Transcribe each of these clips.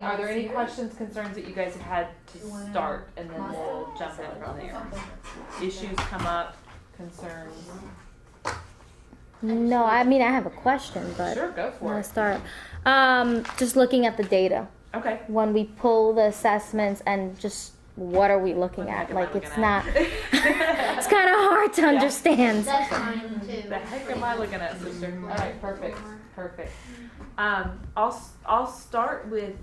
Are there any questions, concerns that you guys have had to start, and then we'll jump in from there? Issues come up, concerns? No, I mean I have a question, but Sure, go for I'll it. start. Just looking at the data. Okay. When we pull the assessments and just what are we looking at? Like it's not. It's kind of hard to understand. That's mine too. The heck am I looking at, sister? All right, perfect, perfect. I'll start with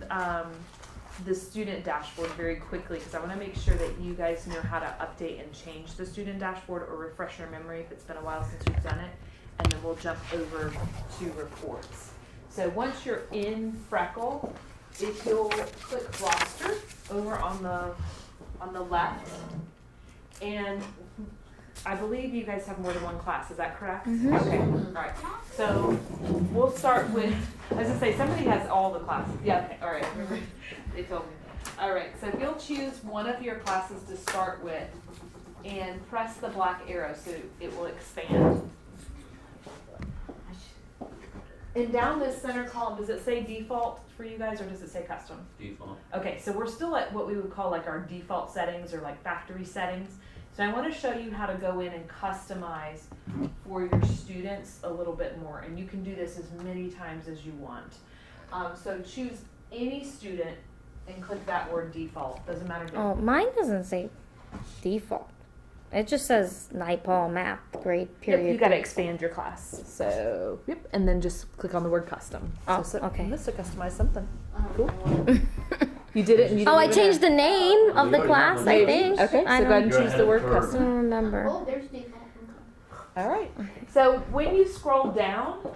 the student dashboard very quickly because I want to make sure that you guys know how to update and change the student dashboard or refresh your memory if it's been a while since we've done it, and then we'll jump over to reports. So once you're in Freckle, if you'll click roster over on the left, and I believe you guys have more than one class, is that correct? Mm-hmm. Okay, all right. So we'll start with, as I say, somebody has all the classes. Yeah, okay, all right. They told me. All right, so if you'll choose one of your classes to start with and press the black arrow so it will expand. And down this center column, does it say default for you guys or does it say custom? Default. Okay, so we're still at what we would call like our default settings or like factory settings. So I want to show you how to go in and customize for your students a little bit more. And you can do this as many times as you want. So choose any student and click that word default. Doesn't matter. Oh, mine doesn't say default. It just says Naipaul math grade period. Yep, you got to expand your class. So, yep, and then just click on the word custom. Oh, so, okay. Let's customize something. Cool. You did it and you didn't Oh, I even changed the name of the class, I Maybe. think. Okay, so I go ahead and don't, choose the word I custom. don't remember. Oh, there's default. All right. So when you scroll down,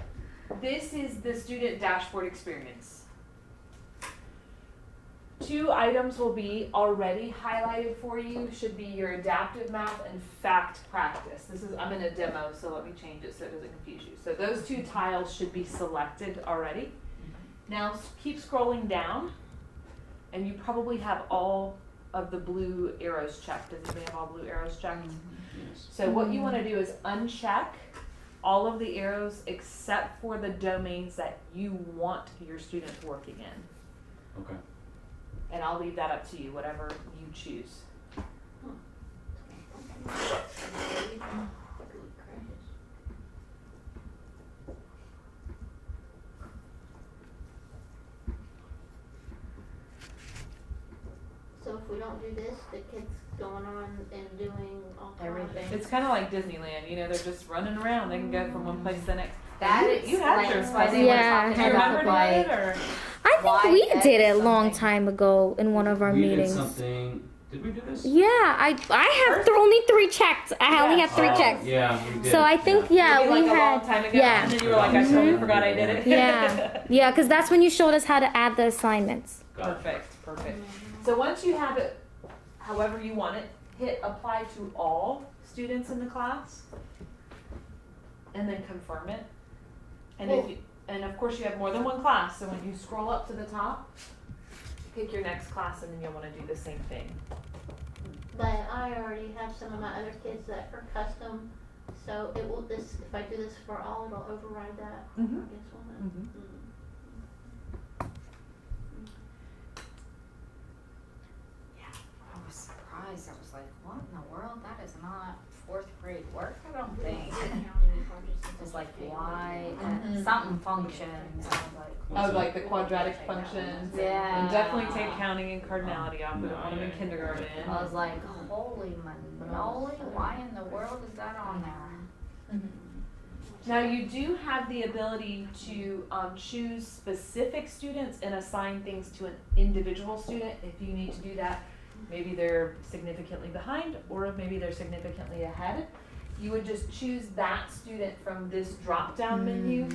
this is the student dashboard experience. 2 items will be already highlighted for you. Should be your adaptive math and fact practice. I'm in a demo, so let me change it so it doesn't confuse you. So those 2 tiles should be selected already. Now keep scrolling down, and you probably have all of the blue arrows checked. Does anybody have all blue arrows checked? Yes. So what you want to do is uncheck all of the arrows except for the domains that you want your students working in. Okay. And I'll leave that up to you, whatever you choose. So if we don't do this, the kids going on and doing all kinds of Everything. It's kind of like Disneyland, they're just running around. They can go from one place to the next. That you had yours. explains why they Yeah, were I Do you talking had remember about doing it, like or? I Why think we X did it a long something. time ago in one of our We meetings. did something. Did we do this? Yeah, I have only 3 checks. I only have 3 Oh, checks. Yeah, we did. So I think Maybe we like a had long time ago, yeah. and then you were like, I totally forgot I did it. Yeah, because that's when you showed us how to add the assignments. Got it. Perfect, perfect. So once you have it however you want it, hit apply to all students in the class, and then confirm it. And and of course you have more than one class, so when you scroll up to the top, pick your next class, and then you'll want to do the same thing. But I already have some of my other kids that are custom, so it will if I do this for all, it'll override that. Mhm. I guess won't it? Mhm. I was surprised. I was like, what in the world? That is not 4th grade work, I don't think. It's like why something functions. I was like, Oh, like the quadratic functions. Yeah. And definitely take counting and cardinality off. We don't want them in Yeah. kindergarten. I was like, holy manoli, why in the world is that on there? Now you do have the ability to choose specific students and assign things to an individual student if you need to do that. Maybe they're significantly behind or maybe they're significantly ahead. You would just choose that student from this drop-down menu,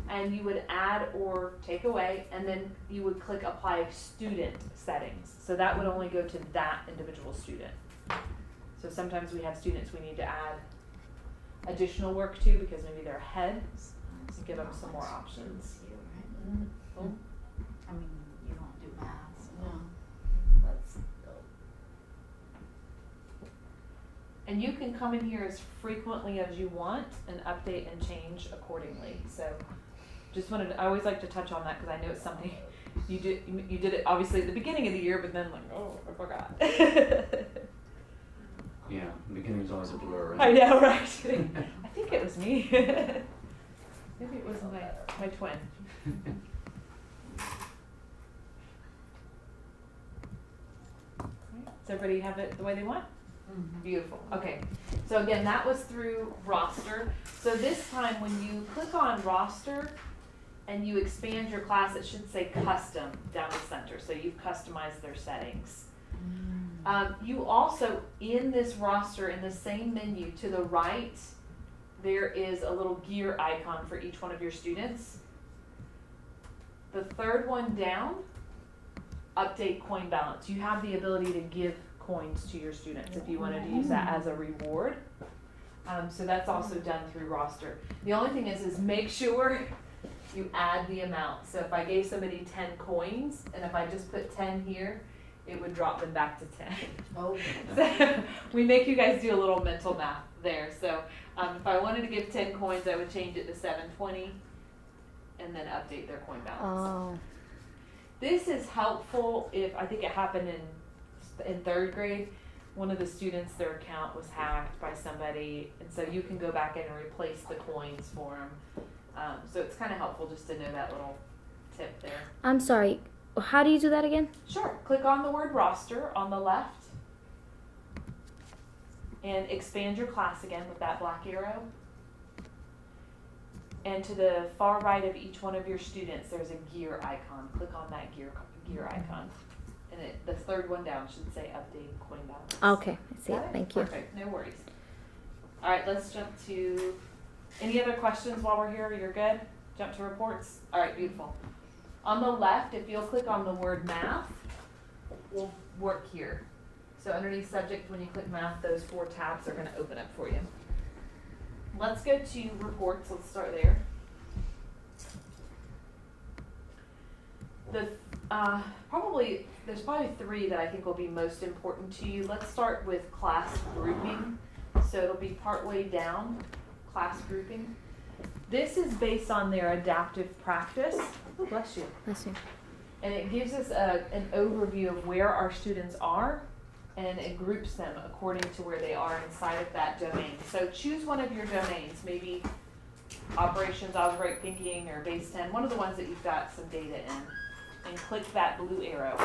and you would add or take away, and then you would click apply student settings. So that would only go to that individual student. So sometimes we have students we need to add additional work to because maybe they're ahead, so give them some more options. Cool. I mean, you don't do math, so let's go. And you can come in here as frequently as you want and update and change accordingly. So just I always like to touch on that because I know it's something You did it obviously at the beginning of the year, but then like, oh, I forgot. Yeah, the beginning is always a blur, I right? know, right? I think it was me. Maybe it was my twin. Does everybody have it the way they want? Beautiful. Okay. So again, that was through roster. So this time when you click on roster and you expand your class, it should say custom down the center. So you've customized their settings. You also, in this roster, in the same menu to the right, there is a little gear icon for each one of your students. The third one down, update coin balance. You have the ability to give coins to your students if you wanted to use that as a reward. So that's also done through roster. The only thing is make sure you add the amount. So if I gave somebody 10 coins, and if I just put 10 here, it would drop them back to 10. Oh. So we make you guys do a little mental math there. So if I wanted to give 10 coins, I would change it to 720 and then update their coin balance. Oh. This is helpful if, I think it happened in third grade, one of the students, their account was hacked by somebody, and so you can go back in and replace the coins for them. So it's kind of helpful just to know that little tip there. I'm sorry. How do you do that again? Sure. Click on the word roster on the left and expand your class again with that black arrow. And to the far right of each one of your students, there's a gear icon. Click on that gear icon. And the third one down should say update coin balance. Okay, I see it. Got it? Thank you. Perfect. No worries. All right, let's jump to, any other questions while we're here? You're good? Jump to reports? All right, beautiful. On the left, if you'll click on the word math, we'll work here. So underneath subject, when you click math, those 4 tabs are going to open up for you. Let's go to reports. Let's start there. There's probably 3 that I think will be most important to you. Let's start with class grouping. So it'll be partway down, class grouping. This is based on their adaptive practice. Oh, bless you. Bless you. And it gives us an overview of where our students are, and it groups them according to where they are inside of that domain. So choose one of your domains, maybe operations, algebraic thinking, or base 10, one of the ones that you've got some data in, and click that blue arrow.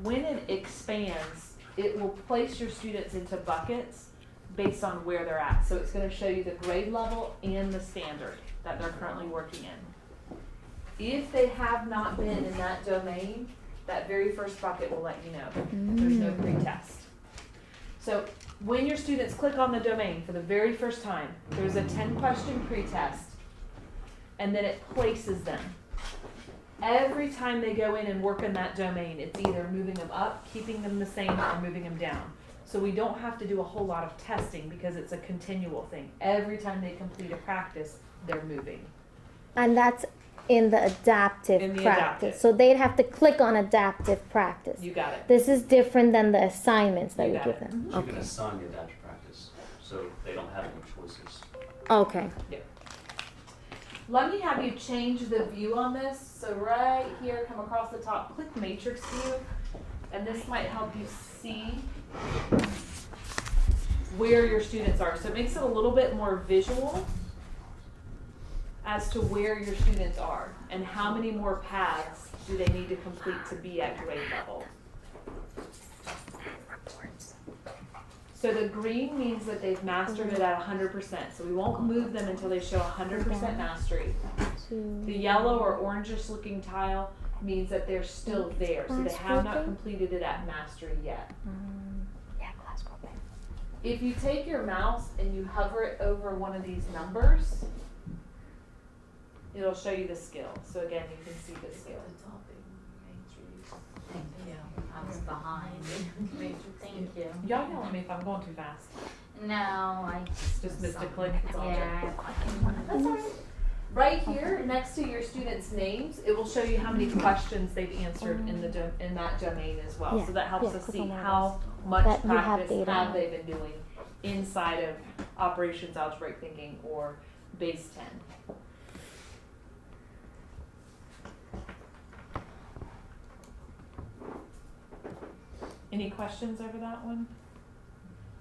When it expands, it will place your students into buckets based on where they're at. So it's going to show you the grade level and the standard that they're currently working in. If they have not been in that domain, that very first bucket will let you know. There's no pretest. So when your students click on the domain for the very first time, there's a 10-question pretest, and then it places them. Every time they go in and work in that domain, it's either moving them up, keeping them the same, or moving them down. So we don't have to do a whole lot of testing because it's a continual thing. Every time they complete a practice, they're moving. And that's in the adaptive In the practice. adaptive. So they'd have to click on adaptive practice. You got it. This is different than the assignments that You we got give it. them. So you can Okay. assign the adaptive practice, so they don't have any choices. Okay. Let me have you change the view on this. So right here, come across the top, click matrix view, and this might help you see where your students are. So it makes it a little bit more visual as to where your students are and how many more paths do they need to complete to be at grade level. So the green means that they've mastered it at 100%. So we won't move them until they show 100% mastery. The yellow or orangish looking tile means that they're still there. So they have not completed it at mastery yet. Yeah, class grouping. If you take your mouse and you hover it over one of these numbers, it'll show you the skill. So again, you can see the skill. Thank you. I was behind. Thank you. Y'all yell at me if I'm going too fast. No, I Just missed a click. It's all yeah. That's all right. Right here, next to your students' names, it will show you how many questions they've answered in that domain as well. Yeah, So that helps yeah, us click see on one of how much That you have practice data have on. they been doing inside of operations, algebraic thinking, or base 10. Any questions over that one?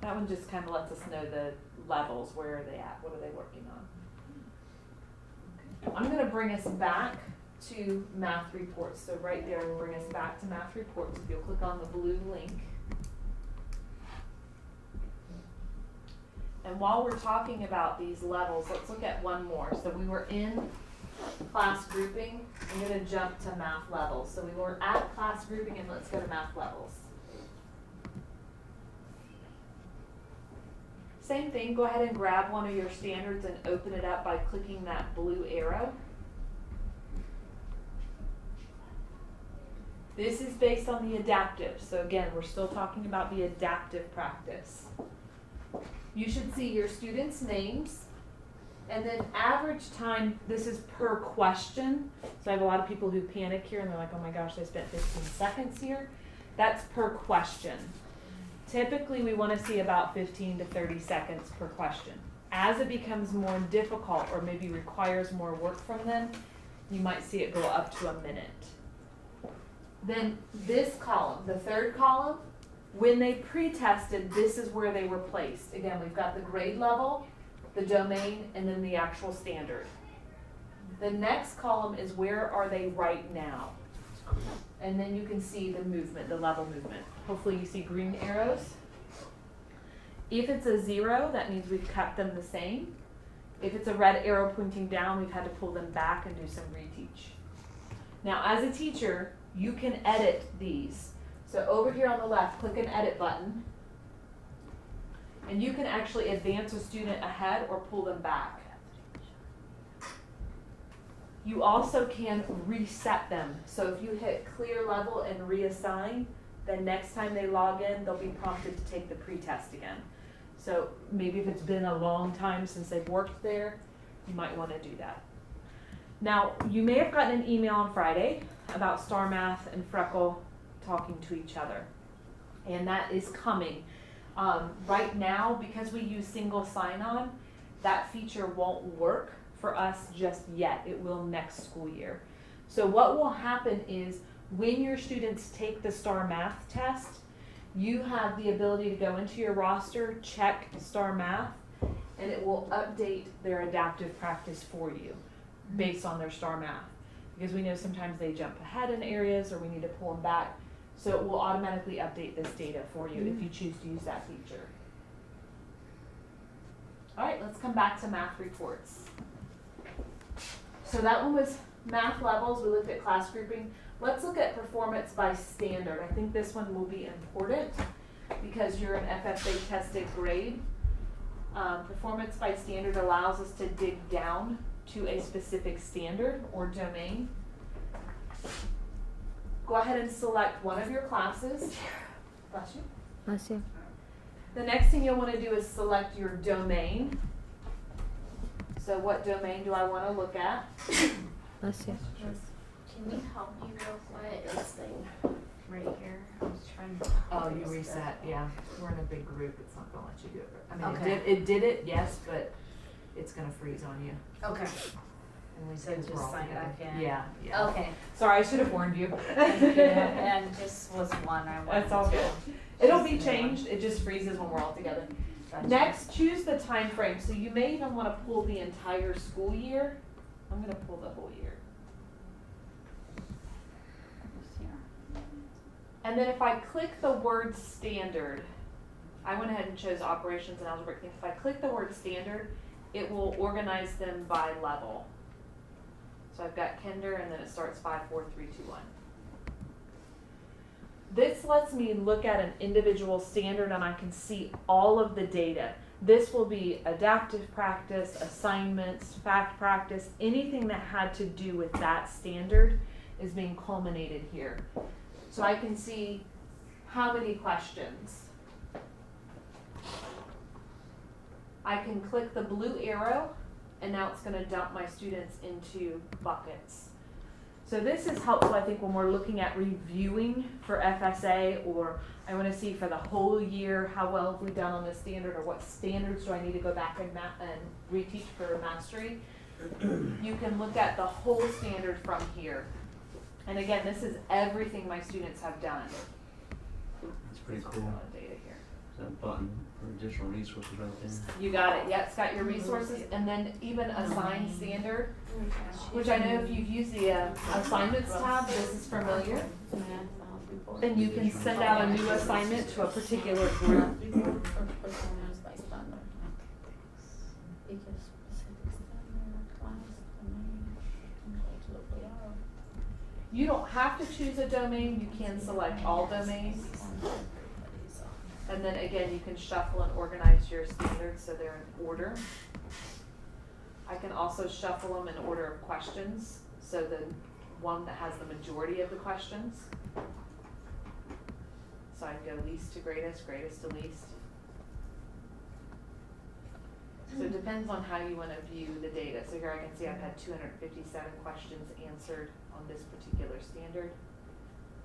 That one just kind of lets us know the levels, where are they at, what are they working on. I'm gonna bring us back to math reports, so right there, I'm gonna bring us back to math reports, if you'll click on the blue link. And while we're talking about these levels, let's look at one more. So we were in class grouping, I'm gonna jump to math levels. So we were at class grouping and let's go to math levels. Same thing, go ahead and grab one of your standards and open it up by clicking that blue arrow. This is based on the adaptive. So again, we're still talking about the adaptive practice. You should see your students' names, and then average time, this is per question. So I have a lot of people who panic here and they're like, oh my gosh, I spent 15 seconds here. That's per question. Typically, we want to see about 15 to 30 seconds per question. As it becomes more difficult or maybe requires more work from them, you might see it go up to a minute. Then this column, the third column, when they pre-tested, this is where they were placed. Again, we've got the grade level, the domain, and then the actual standard. The next column is where are they right now. And then you can see the movement, the level movement. Hopefully you see green arrows. If it's a 0, that means we've kept them the same. If it's a red arrow pointing down, we've had to pull them back and do some reteach. Now, as a teacher, you can edit these. So over here on the left, click an edit button. And you can actually advance a student ahead or pull them back. You also can reset them. So if you hit clear level and reassign, then next time they log in, they'll be prompted to take the pretest again. So maybe if it's been a long time since they've worked there, you might want to do that. Now, you may have gotten an email on Friday about Star Math and Freckle talking to each other. And that is coming. Right now, because we use single sign-on, that feature won't work for us just yet. It will next school year. So what will happen is when your students take the Star Math test, you have the ability to go into your roster, check Star Math, and it will update their adaptive practice for you based on their Star Math. Because we know sometimes they jump ahead in areas or we need to pull them back. So it will automatically update this data for you if you choose to use that feature. All right, let's come back to math reports. So that one was math levels. We looked at class grouping. Let's look at performance by standard. I think this one will be important because you're an FFA tested grade. Performance by standard allows us to dig down to a specific standard or domain. Go ahead and select one of your classes. Bless you. Bless you. The next thing you'll want to do is select your domain. So what domain do I want to look at? Bless you. Can you help me real quick? This thing right here. I was trying to. Oh, you reset, yeah. We're in a big group, it's not gonna let you do it. I mean, Okay. it did it, yes, but it's gonna freeze on you. Okay. And we So said just we're all sign together. back in. Yeah, yeah. Okay. Sorry, I should have warned you. Thank you. And just was one I wanted That's all to. good. It'll be Just the one. changed, it just freezes when we're all together. Gotcha. Next, choose the time frame. So you may even wanna pull the entire school year. I'm gonna pull the whole year. And then if I click the word standard, I went ahead and chose operations and algebraic things. If I click the word standard, it will organize them by level. So I've got kinder and then it starts 5, 4, 3, 2, 1. This lets me look at an individual standard and I can see all of the data. This will be adaptive practice, assignments, fact practice, anything that had to do with that standard is being culminated here. So I can see how many questions. I can click the blue arrow and now it's going to dump my students into buckets. So this is helpful, I think, when we're looking at reviewing for FSA, or I want to see for the whole year how well have we done on this standard, or what standards do I need to go back and reteach for mastery. You can look at the whole standard from here. And again, this is everything my students have done. That's pretty Let's cool. go on data here. That button for additional resources right there. You got it, yeah, it's got your resources, and then even assign standard, which I know if you've used the assignments tab, this is familiar. And you can send out a new assignment to a particular group. You don't have to choose a domain, you can select all domains. And then again, you can shuffle and organize your standards so they're in order. I can also shuffle them in order of questions, so the one that has the majority of the questions. So I can go least to greatest, greatest to least. So it depends on how you want to view the data. So here I can see I've had 257 questions answered on this particular standard.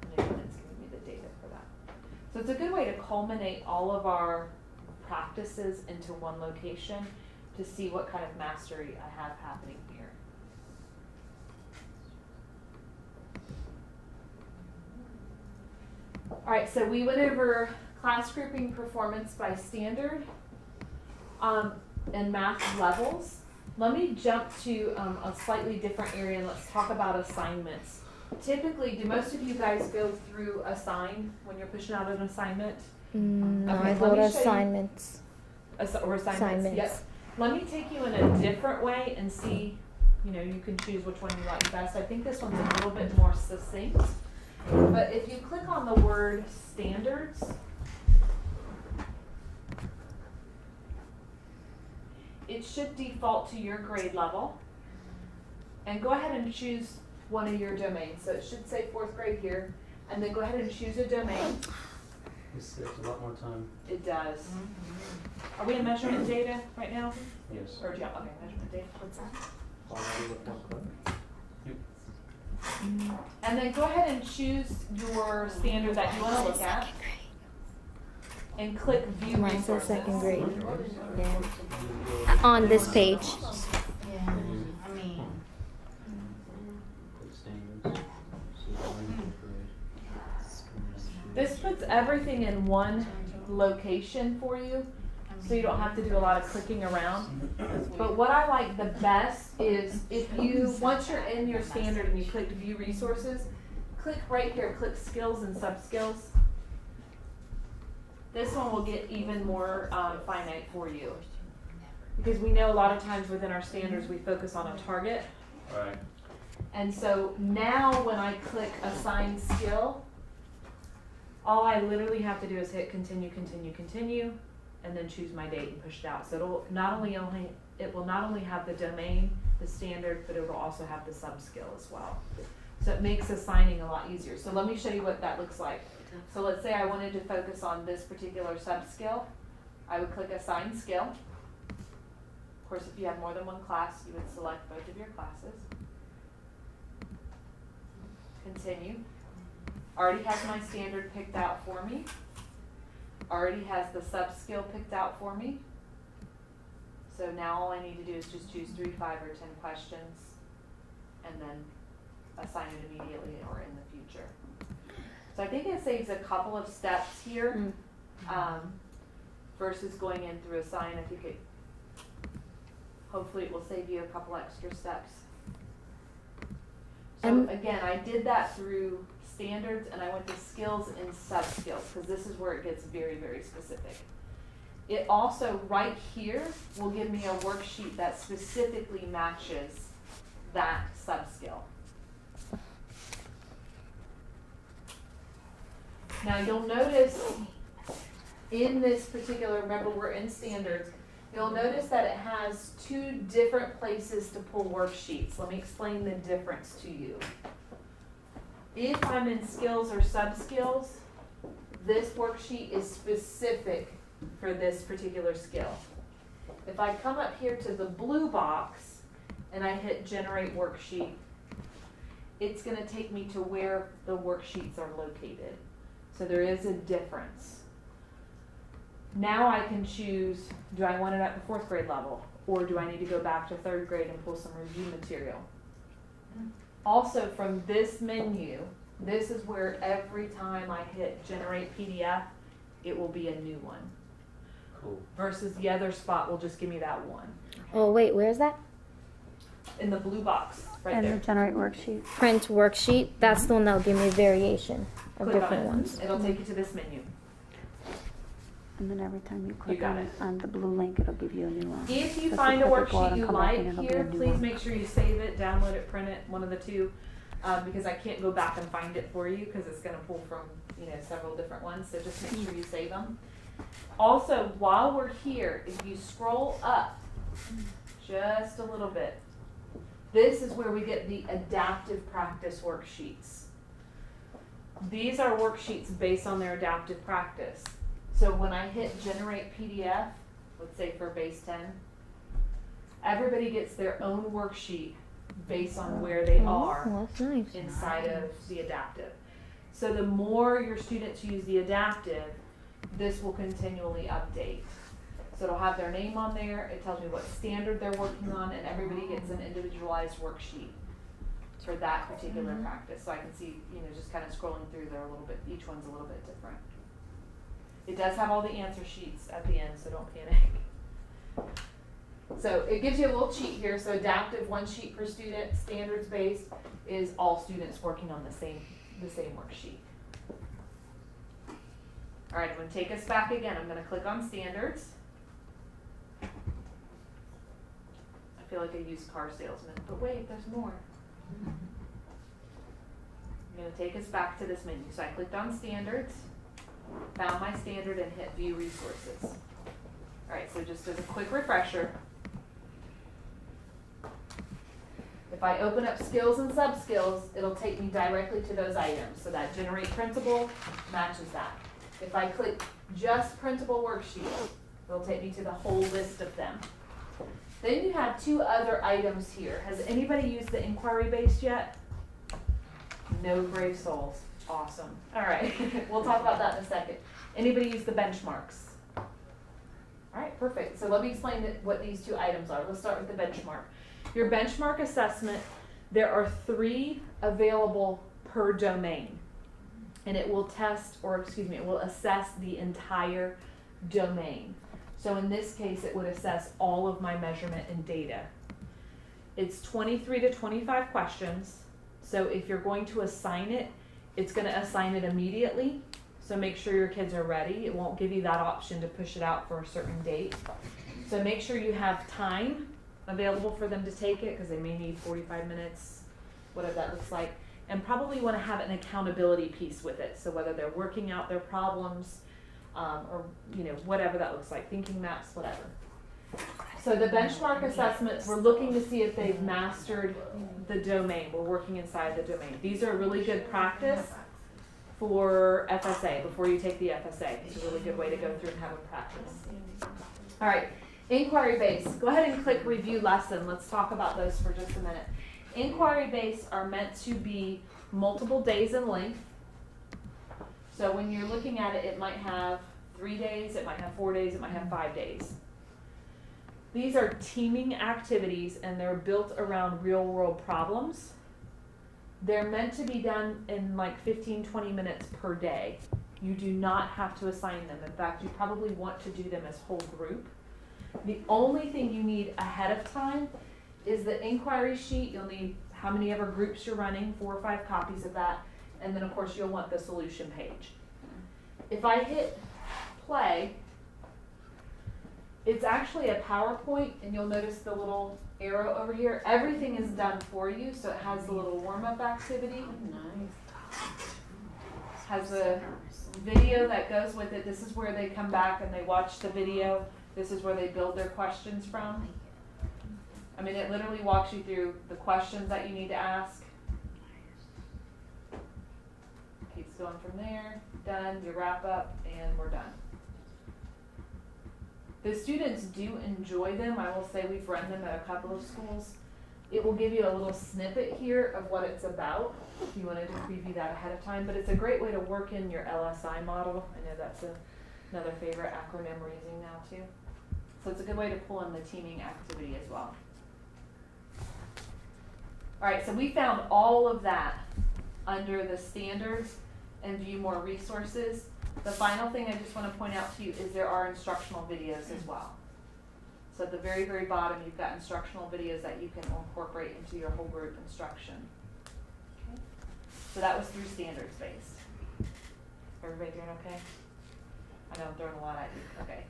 And again, it's giving me the data for that. So it's a good way to culminate all of our practices into one location to see what kind of mastery I have happening here. All right, so we went over class grouping performance by standard and math levels. Let me jump to a slightly different area and let's talk about assignments. Typically, do most of you guys go through assign when you're pushing out an assignment? No, Okay, I let go to me show you- assignments. Or assignments, Assignments. yep. Let me take you in a different way and see, you can choose which one you like best. I think this one's a little bit more succinct. But if you click on the word standards, it should default to your grade level. And go ahead and choose one of your domains. So it should say 4th grade here. And then go ahead and choose a domain. This saves a lot more time. It does. Are we in measurement data right now? Yes. Or, yeah, okay, measurement data. What's that? Already with one click. And then go ahead and choose your standard that you want to look at. And click View Mine says Resources. second grade. Yeah. On this page. Yeah, I mean, Click standards. See if I can This puts everything in one location for you, so you don't have to do a lot of clicking around. But what I like the best is if you, once you're in your standard and you click View Resources, click right here, click Skills and Subskills. This one will get even more finite for you. Because we know a lot of times within our standards we focus on a target. Right. And so now when I click Assign Skill, all I literally have to do is hit continue, continue, continue, and then choose my date and push it out. So it'll it will not only have the domain, the standard, but it will also have the sub-skill as well. So it makes assigning a lot easier. So let me show you what that looks like. So let's say I wanted to focus on this particular sub-skill. I would click Assign Skill. Of course, if you have more than one class, you would select both of your classes. Continue. Already has my standard picked out for me. Already has the sub-skill picked out for me. So now all I need to do is just choose 3, 5, or 10 questions and then assign it immediately or in the future. So I think it saves a couple of steps here versus going in through assign. I think hopefully it will save you a couple extra steps. So again, I did that through standards and I went to skills and sub-skills because this is where it gets very, very specific. It also, right here, will give me a worksheet that specifically matches that sub-skill. Now you'll notice in this particular, remember we're in standards, you'll notice that it has 2 different places to pull worksheets. Let me explain the difference to you. If I'm in skills or sub-skills, this worksheet is specific for this particular skill. If I come up here to the blue box and I hit generate worksheet, it's going to take me to where the worksheets are located. So there is a difference. Now I can choose, do I want it at the 4th grade level or do I need to go back to 3rd grade and pull some review material? Also from this menu, This is where every time I hit generate PDF, it will be a new one. Cool. Versus the other spot will just give me that one. Oh wait, where's that? In the blue box, right And there. the generate worksheet. Print worksheet. That's the one that'll give me a variation of Click on different it. ones. It'll take you to this menu. And then every time you click got on it. On the blue link, it'll give you a new one. If you So find a click it, go out worksheet and you come back like and it'll be a here, new please one. make sure you save it, download it, print it, one of the two, because I can't go back and find it for you because it's going to pull from several different ones. So just make sure you save them. Also, while we're here, if you scroll up just a little bit, this is where we get the adaptive practice worksheets. These are worksheets based on their adaptive practice. So when I hit generate PDF, let's say for base 10, everybody gets their own worksheet based on where they are Oh, that's nice. inside of the adaptive. So the more your students use the adaptive, this will continually update. So it'll have their name on there, it tells me what standard they're working on, and everybody gets an individualized worksheet for that particular practice. So I can see, just kind of scrolling through there a little bit, each one's a little bit different. It does have all the answer sheets at the end, so don't panic. So it gives you a little cheat here. So adaptive, one sheet per student, standards based is all students working on the same worksheet. All right, I'm going to take us back again. I'm going to click on standards. I feel like a used car salesman, but wait, there's more. I'm going to take us back to this menu. So I clicked on standards, found my standard, and hit view resources. All right, so just as a quick refresher, if I open up skills and sub-skills, it'll take me directly to those items. So that generate printable matches that. If I click just printable worksheet, it'll take me to the whole list of them. Then you have two other items here. Has anybody used the inquiry based yet? No brave souls. Awesome. All right, we'll talk about that in a second. Anybody use the benchmarks? All right, perfect. So let me explain what these two items are. Let's start with the benchmark. Your benchmark assessment, there are 3 available per domain. And it will it will assess the entire domain. So in this case, it would assess all of my measurement and data. It's 23 to 25 questions. So if you're going to assign it, it's going to assign it immediately. So make sure your kids are ready. It won't give you that option to push it out for a certain date. So make sure you have time available for them to take it because they may need 45 minutes, whatever that looks like. And probably want to have an accountability piece with it. So whether they're working out their problems or whatever that looks like, thinking maps, whatever. So the benchmark assessments, we're looking to see if they've mastered the domain. We're working inside the domain. These are really good practice for FSA, before you take the FSA. It's a really good way to go through and have them practice. All right, inquiry based. Go ahead and click review lesson. Let's talk about those for just a minute. Inquiry based are meant to be multiple days in length. So when you're looking at it, it might have 3 days, it might have 4 days, it might have 5 days. These are teaming activities and they're built around real world problems. They're meant to be done in like 15-20 minutes per day. You do not have to assign them. In fact, you probably want to do them as whole group. The only thing you need ahead of time is the inquiry sheet. You'll need how many ever groups you're running, 4 or 5 copies of that, and then of course you'll want the solution page. If I hit play, it's actually a PowerPoint, and you'll notice the little arrow over here. Everything is done for you, so it has the little warm-up activity. Has a video that goes with it. This is where they come back and they watch the video. This is where they build their questions from. I mean, it literally walks you through the questions that you need to ask. Keeps going from there. Done. You wrap up, and we're done. The students do enjoy them. I will say we've run them at a couple of schools. It will give you a little snippet here of what it's about if you wanted to preview that ahead of time. But it's a great way to work in your LSI model. I know that's another favorite acronym we're using now too. So it's a good way to pull in the teaming activity as well. All right, so we found all of that under the standards and view more resources. The final thing I just want to point out to you is there are instructional videos as well. So at the very, very bottom, you've got instructional videos that you can incorporate into your whole group instruction. Okay. So that was through standards based. Everybody doing okay? I know I'm throwing a lot at you. Okay.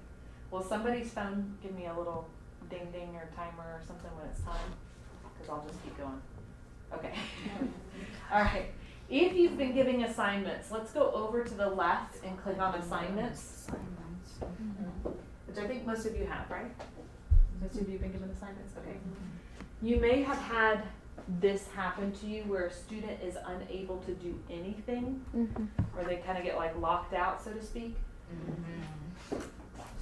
Will somebody's phone give me a little ding ding or timer or something when it's time? Because I'll just keep going. Okay. All right. If you've been giving assignments, let's go over to the left and click on assignments, which I think most of you have, right? Most of you have been given assignments? Okay. You may have had this happen to you where a student is unable to do anything, or they kind of get like locked out, so to speak.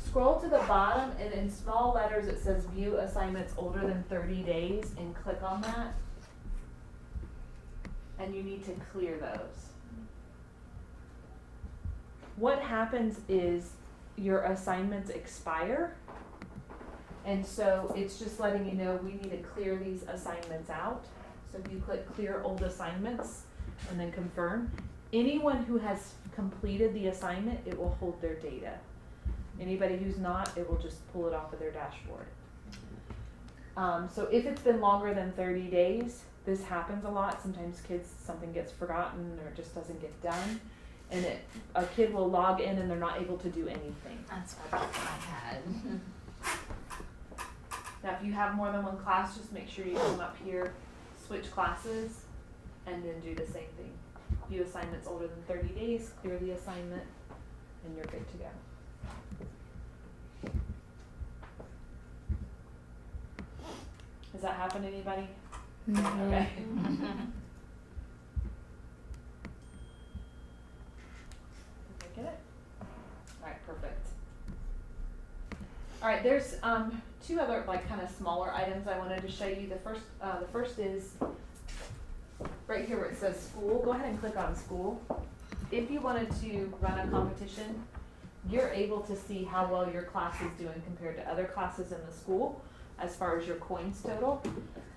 Scroll to the bottom and in small letters it says view assignments older than 30 days and click on that. And you need to clear those. What happens is your assignments expire. And so it's just letting you know we need to clear these assignments out. So if you click clear old assignments and then confirm, anyone who has completed the assignment, it will hold their data. Anybody who's not, it will just pull it off of their dashboard. So if it's been longer than 30 days, this happens a lot. Sometimes something gets forgotten or just doesn't get done. And a kid will log in and they're not able to do anything. That's what I had. Now if you have more than one class, just make sure you come up here, switch classes, and then do the same thing. View assignments older than 30 days, clear the assignment, and you're good to go. Does that happen to anybody? Okay. Did I get it? Alright, perfect. Alright, there's two other like kind of smaller items I wanted to show you. The first is right here where it says school. Go ahead and click on school. If you wanted to run a competition, you're able to see how well your class is doing compared to other classes in the school as far as your coins total.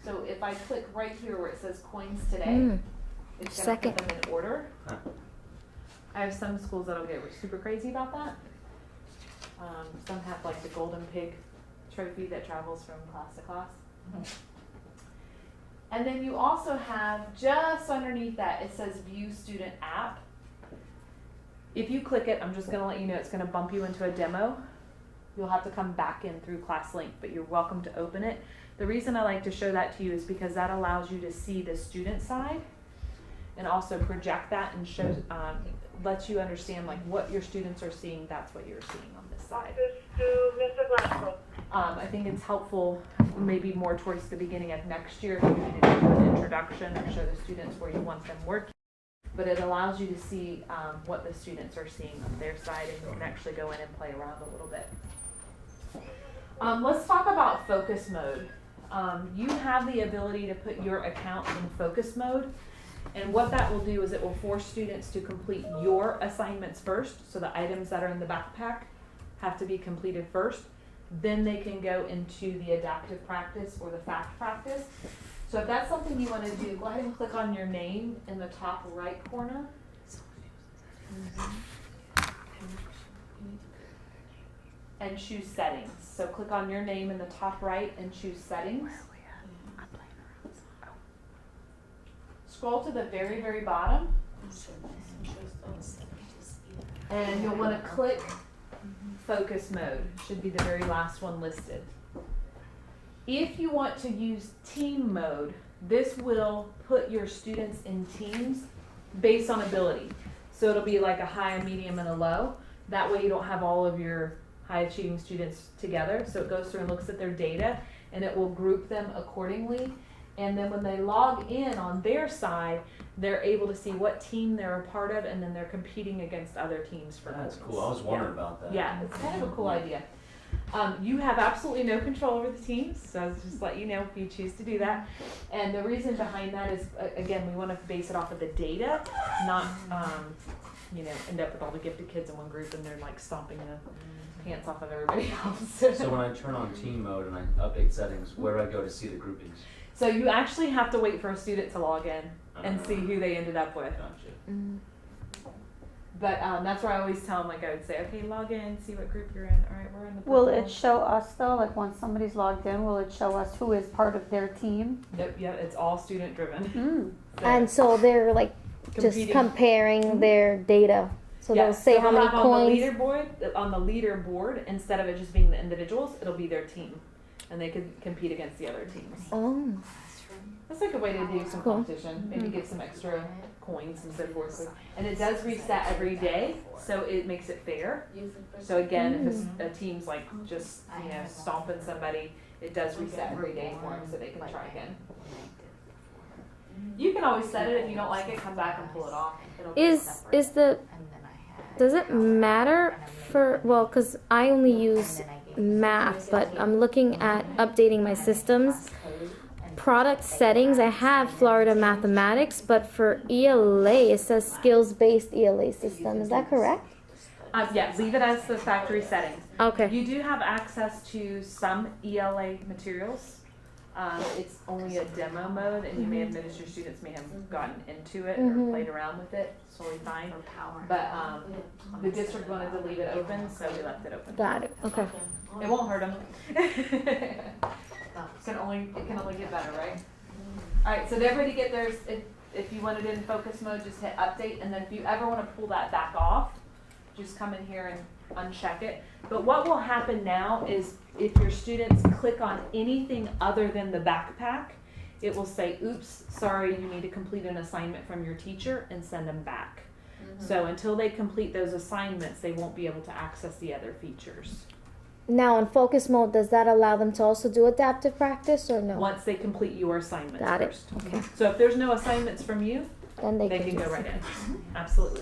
So if I click right here where it says coins today, it's going to put them in order. I have some schools that'll get super crazy about that. Some have like the golden pig trophy that travels from class to class. And then you also have just underneath that, it says view student app. If you click it, I'm just going to let you know it's going to bump you into a demo. You'll have to come back in through ClassLink, but you're welcome to open it. The reason I like to show that to you is because that allows you to see the student side and also project that and shows, lets you understand like what your students are seeing. That's what you're seeing on this side. I think it's helpful maybe more towards the beginning of next year if you need to do an introduction or show the students where you want them working. But it allows you to see what the students are seeing on their side, and you can actually go in and play around a little bit. Let's talk about focus mode. You have the ability to put your account in focus mode, and what that will do is it will force students to complete your assignments first. So the items that are in the backpack have to be completed first. Then they can go into the adaptive practice or the fact practice. So if that's something you want to do, go ahead and click on your name in the top right corner. And choose settings. So click on your name in the top right and choose settings. Scroll to the very, very bottom. And you'll want to click focus mode. Should be the very last one listed. If you want to use team mode, this will put your students in teams based on ability. So it'll be like a high, a medium, and a low. That way you don't have all of your high achieving students together. So it goes through and looks at their data and it will group them accordingly. And then when they log in on their side, they're able to see what team they're a part of, and then they're competing against other teams for That's votes. cool. I was wondering about that. Yeah, it's kind of a cool idea. You have absolutely no control over the teams, so I'll just let you know if you choose to do that. And the reason behind that is, again, we want to base it off of the data, not, end up with all the gifted kids in one group and they're like stomping the pants off of everybody else. So when I turn on team mode and I update settings, where do I go to see the groupings? So you actually have to wait for a student to log in and see who they ended up with. Gotcha. But that's where I always tell them, like I would say, okay, log in, see what group you're in. All right, we're in the Will purple. it show us though, like once somebody's logged in, will it show us who is part of their team? Yep, it's all student driven. Mm. And so they're like just Competing. comparing their data. So they'll say how they'll many have coins. on the leaderboard, instead of it just being the individuals, it'll be their team, and they can compete against the other teams. Oh, That's like a way to do some Cool. competition, maybe get some extra coins and so forth. And it does reset every day, so it makes it fair. So again, if a team's like just stomping somebody, it does reset every day for them so they can try again. You can always set it. If you don't like it, come back and pull it off. It'll be is separate. the does it matter for because I only use math, but I'm looking at updating my systems. Product settings, I have Florida Mathematics, but for ELA, it says skills-based ELA system. Is that correct? Yeah, leave it as the factory settings. Okay. You do have access to some ELA materials. It's only a demo mode, and you may have noticed your students may have gotten into it or played around with it. It's totally fine. But the district wanted to leave it open, so we left it open. Got it. Okay. It won't hurt them. It can only get better, right? All right, so did everybody get theirs? If you want it in focus mode, just hit update, and then if you ever want to pull that back off, just come in here and uncheck it. But what will happen now is if your students click on anything other than the backpack, it will say, oops, sorry, you need to complete an assignment from your teacher and send them back. So until they complete those assignments, they won't be able to access the other features. Now in focus mode, does that allow them to also do adaptive practice or no? Once they complete your assignments Got it. first. Okay. So if there's no assignments from you, Then they they can can go just- right in. Absolutely.